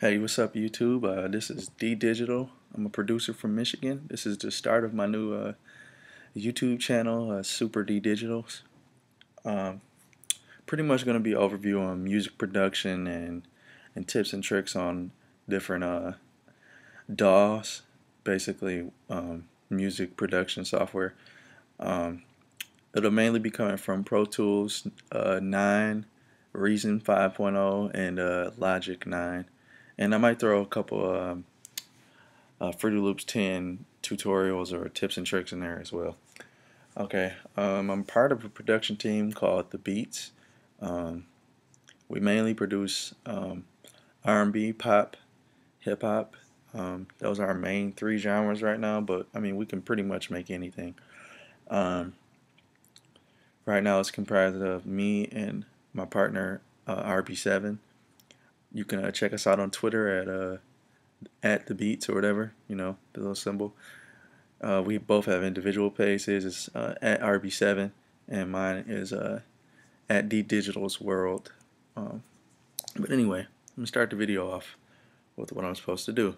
Hey, what's up, YouTube? This is D Digital. I'm a producer from Michigan. This is the start of my new YouTube channel, Super D Digitals. Um, Pretty much going to be overview on music production and tips and tricks on different DAWs, basically music production software. Um, it'll mainly be coming from Pro Tools 9, Reason 5.0, and Logic 9. And I might throw a couple Fruity Loops 10 tutorials or tips and tricks in there as well. Okay, I'm part of a production team called The Beats. Um, we mainly produce R&B, pop, hip hop. Those are our main three genres right now, but I mean, we can pretty much make anything. Um, right now, it's comprised of me and my partner, RB7. You can check us out on Twitter at The Beats or whatever, the little symbol. We both have individual pages. It's at RB7, and mine is at D Digital's World. Um, but anyway, let me start the video off with what I'm supposed to do.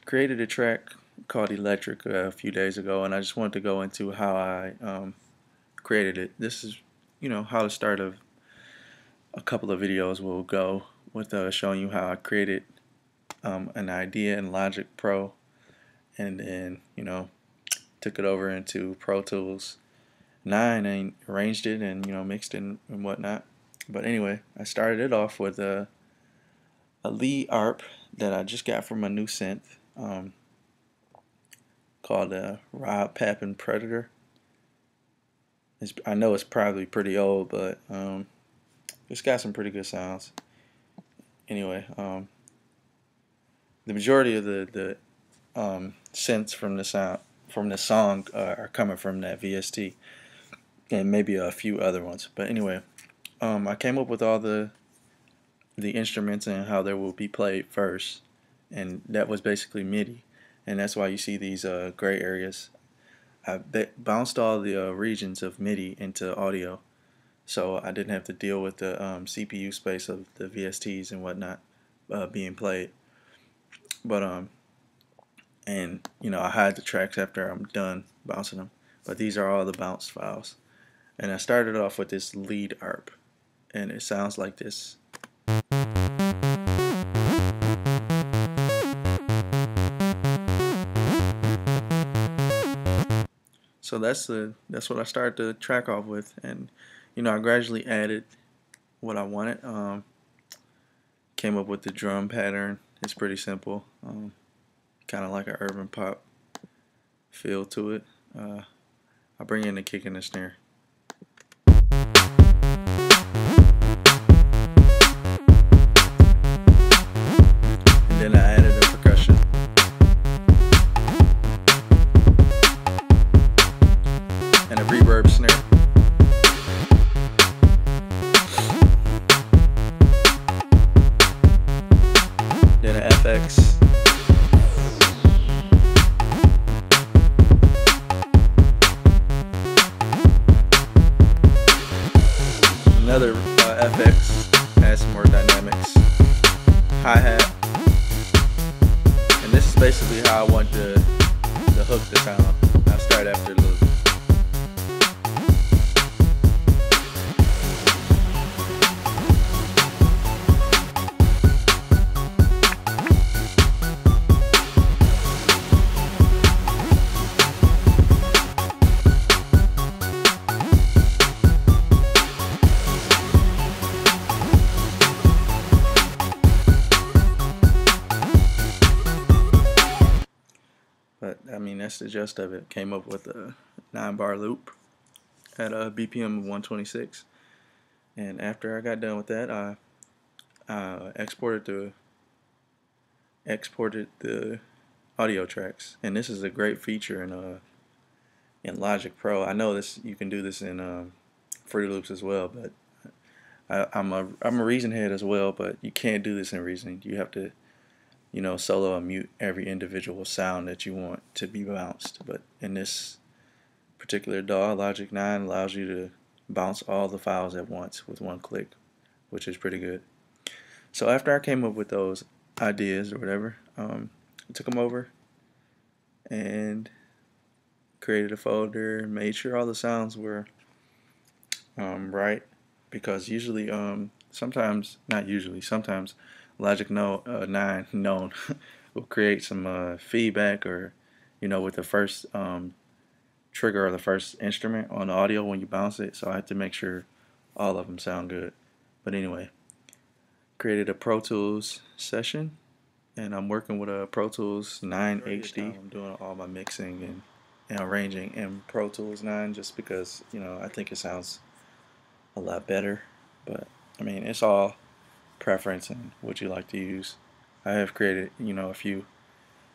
Created a track called Electric a few days ago, and I just wanted to go into how I created it. This is, how the start of a couple of videos will go with showing you how I created an idea in Logic Pro, and then, took it over into Pro Tools 9 and arranged it and mixed it and whatnot. But anyway, I started it off with a Lee ARP that I just got from a new synth called Rob Papin Predator. I know it's probably pretty old, but it's got some pretty good sounds. Anyway, the majority of the synths from the song are coming from that VST, and maybe a few other ones. But anyway, I came up with all the instruments and how they will be played first, and that was basically MIDI, and that's why you see these gray areas. They bounced all the regions of MIDI into audio, so I didn't have to deal with the CPU space of the VSTs and whatnot being played. But and I hide the tracks after I'm done bouncing them. But these are all the bounce files, and I started off with this lead ARP, and it sounds like this. So that's what I started the track off with, and I gradually added what I wanted. Came up with the drum pattern. It's pretty simple, kind of like an urban pop feel to it. I bring in the kick and the snare. And then I added a percussion. And a reverb snare. Then an FX. Another FX adds some more dynamics. Hi-hat. And this is basically how I want the hook to sound. I'll start after the loop. But I mean, that's the gist of it. Came up with a 9-bar loop at a BPM of 126, and after I got done with that, I exported the audio tracks. And this is a great feature in Logic Pro. I know this, you can do this in Fruity Loops as well, but I'm a Reason head as well, but you can't do this in Reason. You have to solo and mute every individual sound that you want to be bounced. But in this particular DAW, Logic 9 allows you to bounce all the files at once with one click, which is pretty good. So after I came up with those ideas or whatever, I took them over and created a folder, made sure all the sounds were right, because usually, sometimes, not usually, sometimes Logic 9 known will create some feedback, or with the first trigger or the first instrument on the audio when you bounce it. So I have to make sure all of them sound good. But anyway, created a Pro Tools session, and I'm working with a Pro Tools 9 HD. I'm doing all my mixing and arranging in Pro Tools 9 just because I think it sounds a lot better. But I mean, it's all preference and what you like to use. I have created a few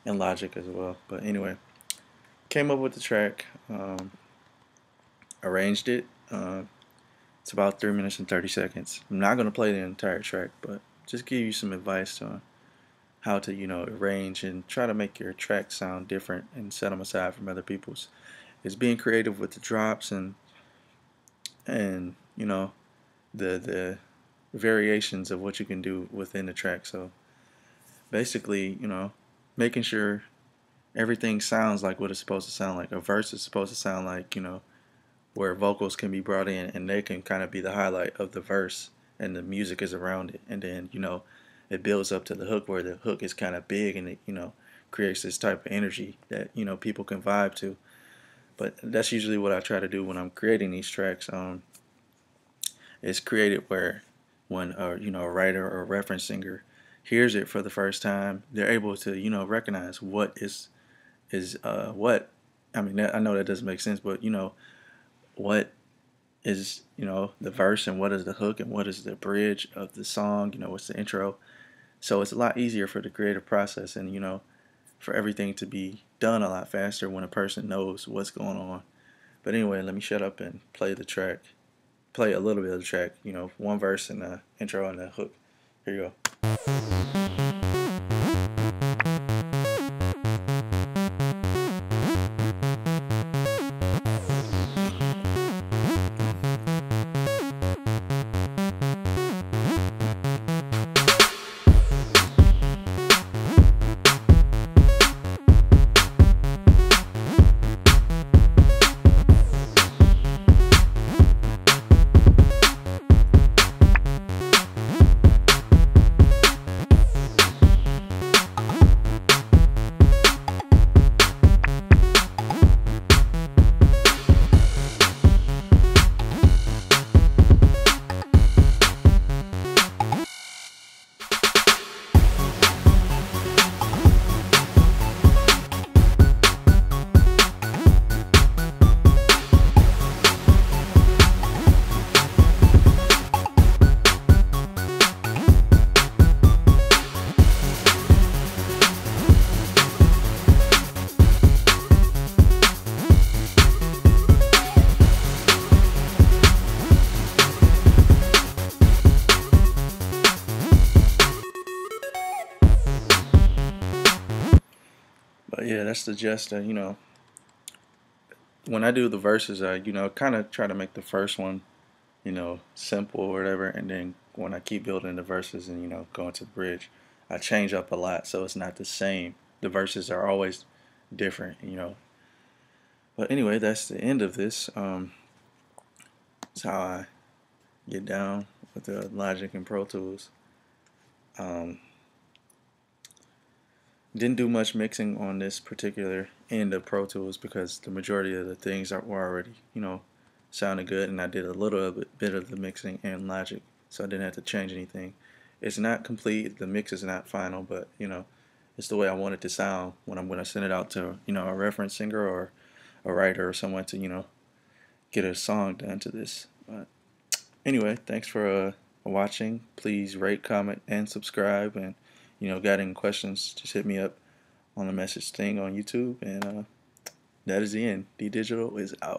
in Logic as well. But anyway, came up with the track, arranged it. It's about 3 minutes and 30 seconds. I'm not gonna play the entire track, but just give you some advice on how to arrange and try to make your track sound different and set them aside from other people's. It's being creative with the drops and the variations of what you can do within the track. So basically, making sure everything sounds like what it's supposed to sound like. A verse is supposed to sound like, where vocals can be brought in and they can kind of be the highlight of the verse and the music is around it. And then, it builds up to the hook where the hook is kind of big and it, creates this type of energy that, people can vibe to. But that's usually what I try to do when I'm creating these tracks. It's created where when a writer or a reference singer hears it for the first time, they're able to recognize what is what. I mean, I know that doesn't make sense, but what is the verse and what is the hook and what is the bridge of the song. What's the intro. So it's a lot easier for the creative process and for everything to be done a lot faster when a person knows what's going on. But anyway, let me shut up and play the track. Play a little bit of the track, one verse and the intro and the hook. Here you go. But yeah, that's the gist. When I do the verses, I kind of try to make the first one, simple or whatever, and then when I keep building the verses and go into the bridge, I change up a lot, so it's not the same. The verses are always different. But anyway, that's the end of this. That's how I get down with the Logic and Pro Tools. Didn't do much mixing on this particular end of Pro Tools because the majority of the things were already, sounding good, and I did a little bit of the mixing in Logic, so I didn't have to change anything. It's not complete, the mix is not final, but it's the way I want it to sound when I'm going to send it out to a reference singer or a writer or someone to get a song done to this. But anyway, thanks for watching. Please rate, comment, and subscribe. And got any questions, just hit me up on the message thing on YouTube. And that is the end. D Digital is out.